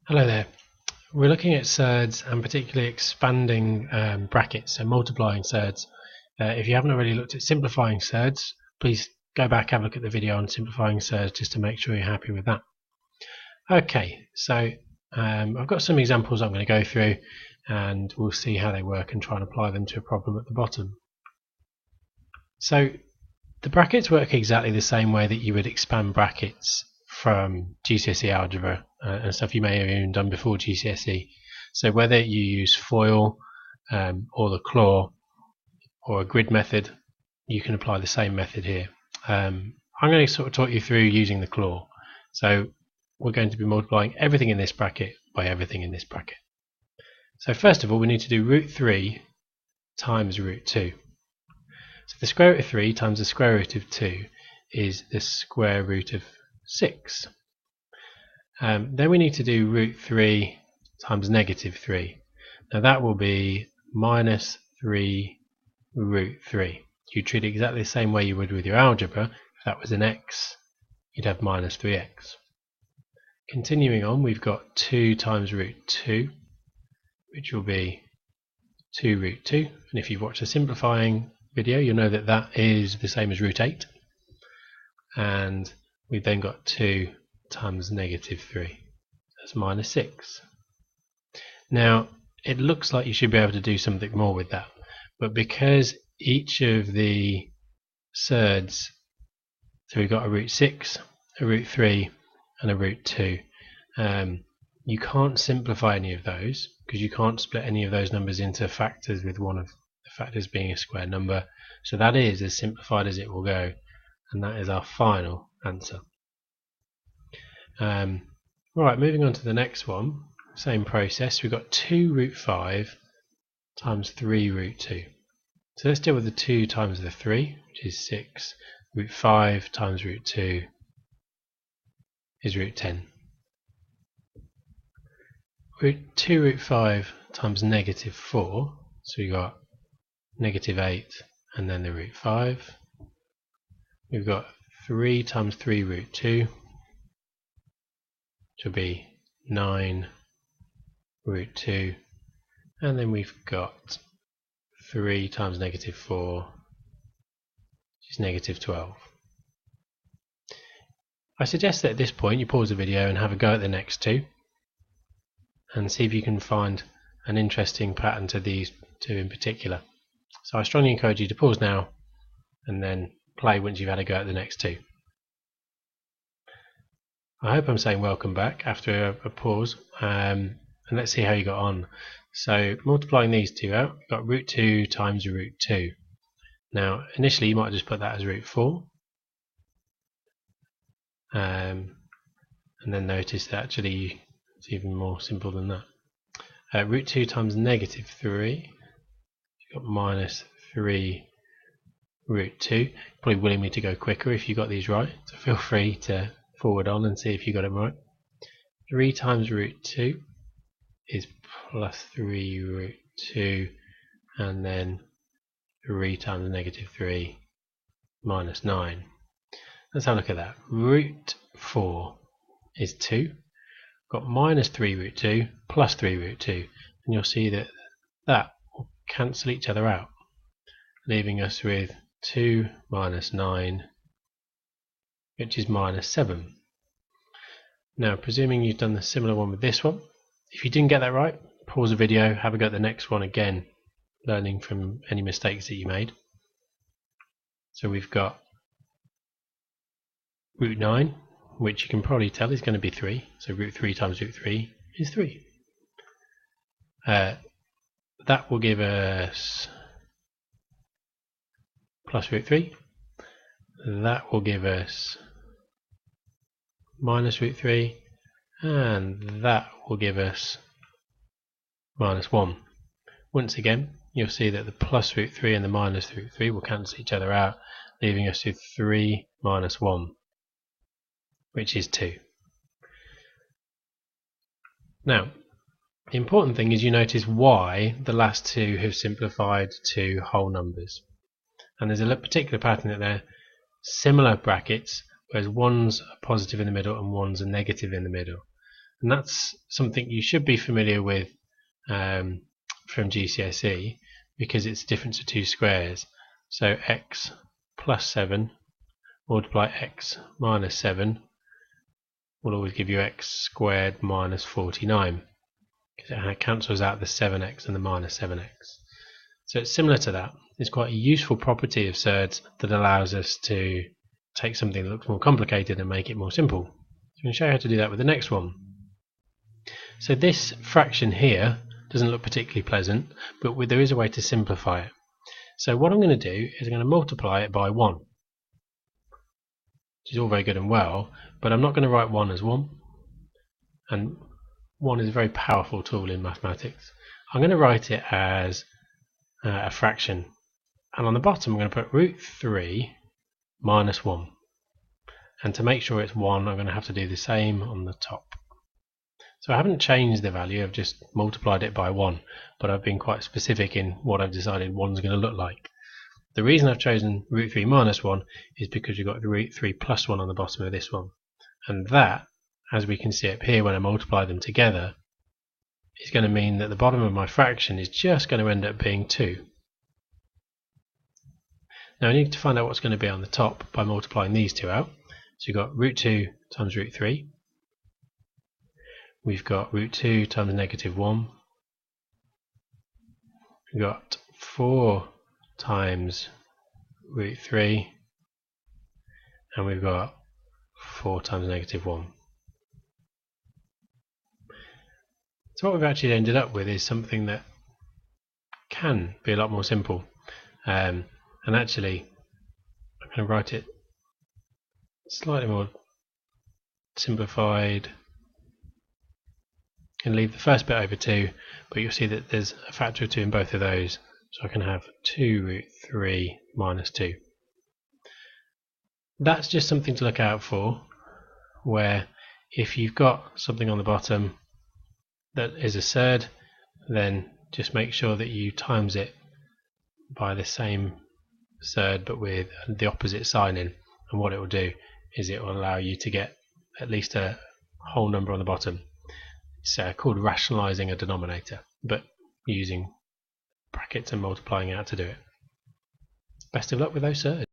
Hello there. We're looking at surds and particularly expanding brackets, so multiplying surds. If you haven't already looked at simplifying surds, please go back and have a look at the video on simplifying surds just to make sure you're happy with that. Okay, so I've got some examples I'm going to go through and we'll see how they work and try and apply them to a problem at the bottom. So the brackets work exactly the same way that you would expand brackets from GCSE algebra and stuff you may have even done before GCSE. So whether you use FOIL or the claw or a grid method, you can apply the same method here. I'm going to sort of talk you through using the claw. So we're going to be multiplying everything in this bracket by everything in this bracket. So first of all, we need to do root 3 times root 2. So the square root of 3 times the square root of 2 is the square root of 6. Then we need to do root 3 times negative 3. Now that will be minus 3 root 3. You treat it exactly the same way you would with your algebra. If that was an x, you'd have minus 3x. Continuing on, we've got 2 times root 2, which will be 2 root 2. And if you've watched a simplifying video, you'll know that that is the same as root 8. And we've then got 2 times negative 3. That's minus 6. Now, it looks like you should be able to do something more with that. But because each of the surds, so we've got a root 6, a root 3, and a root 2, you can't simplify any of those because you can't split any of those numbers into factors with one of the factors being a square number. So that is as simplified as it will go, and that is our final answer. Right, moving on to the next one, same process. We've got 2 root 5 times 3 root 2. So let's deal with the 2 times the 3, which is 6. Root 5 times root 2 is root 10. 2 root 5 times negative 4, so we've got negative 8 and then the root 5. We've got 3 times 3 root 2, which will be 9 root 2, and then we've got 3 times negative 4, which is negative 12. I suggest that at this point you pause the video and have a go at the next two and see if you can find an interesting pattern to these two in particular. So I strongly encourage you to pause now and then play once you've had a go at the next two. I hope I'm saying welcome back after a pause, and let's see how you got on. So multiplying these two out, we've got root 2 times root 2. Now initially you might just put that as root 4, and then notice that actually it's even more simple than that. Root 2 times negative 3, you've got minus 3 root 2. Probably willing me to go quicker if you got these right, so feel free to forward on and see if you got it right. 3 times root 2 is plus 3 root 2, and then 3 times negative 3 minus 9. Let's have a look at that. Root 4 is 2. Got minus 3 root 2 plus 3 root 2, and you'll see that that will cancel each other out, leaving us with 2 minus 9, which is minus 7. Now, presuming you've done the similar one with this one, if you didn't get that right, pause the video, have a go at the next one again, learning from any mistakes that you made. So we've got root 9, which you can probably tell is going to be 3, so root 3 times root 3 is 3. That will give us plus root 3, that will give us minus root 3, and that will give us minus 1. Once again, you'll see that the plus root 3 and the minus root 3 will cancel each other out, leaving us with 3 minus 1, which is 2. Now, the important thing is you notice why the last two have simplified to whole numbers. And there's a particular pattern that they're similar brackets, whereas one's a positive in the middle and one's a negative in the middle. And that's something you should be familiar with from GCSE, because it's the difference of two squares. So x plus 7 multiply x minus 7 will always give you x squared minus 49, because it cancels out the 7x and the minus 7x. So it's similar to that. It's quite a useful property of surds that allows us to take something that looks more complicated and make it more simple. So I'm going to show you how to do that with the next one. So this fraction here doesn't look particularly pleasant, but there is a way to simplify it. So what I'm going to do is I'm going to multiply it by 1, which is all very good and well, but I'm not going to write 1 as 1, and 1 is a very powerful tool in mathematics. I'm going to write it as a fraction, and on the bottom I'm going to put root 3 minus 1, and to make sure it's 1 I'm going to have to do the same on the top. So I haven't changed the value, I've just multiplied it by 1, but I've been quite specific in what I've decided 1 is going to look like. The reason I've chosen root 3 minus 1 is because you've got the root 3 plus 1 on the bottom of this one, and that, as we can see up here when I multiply them together, is going to mean that the bottom of my fraction is just going to end up being 2. Now I need to find out what's going to be on the top by multiplying these two out. So you've got root 2 times root 3. We've got root 2 times negative 1. We've got 4 times root 3. And we've got 4 times negative 1. So what we've actually ended up with is something that can be a lot more simple. And actually, I'm going to write it slightly more simplified and leave the first bit over 2, but you'll see that there's a factor of 2 in both of those, so I can have 2 root 3 minus 2. That's just something to look out for, where if you've got something on the bottom that is a surd, then just make sure that you times it by the same surd but with the opposite sign in, and what it will do is it will allow you to get at least a whole number on the bottom. It's called rationalising a denominator, but using brackets and multiplying out to do it. Best of luck with those surds.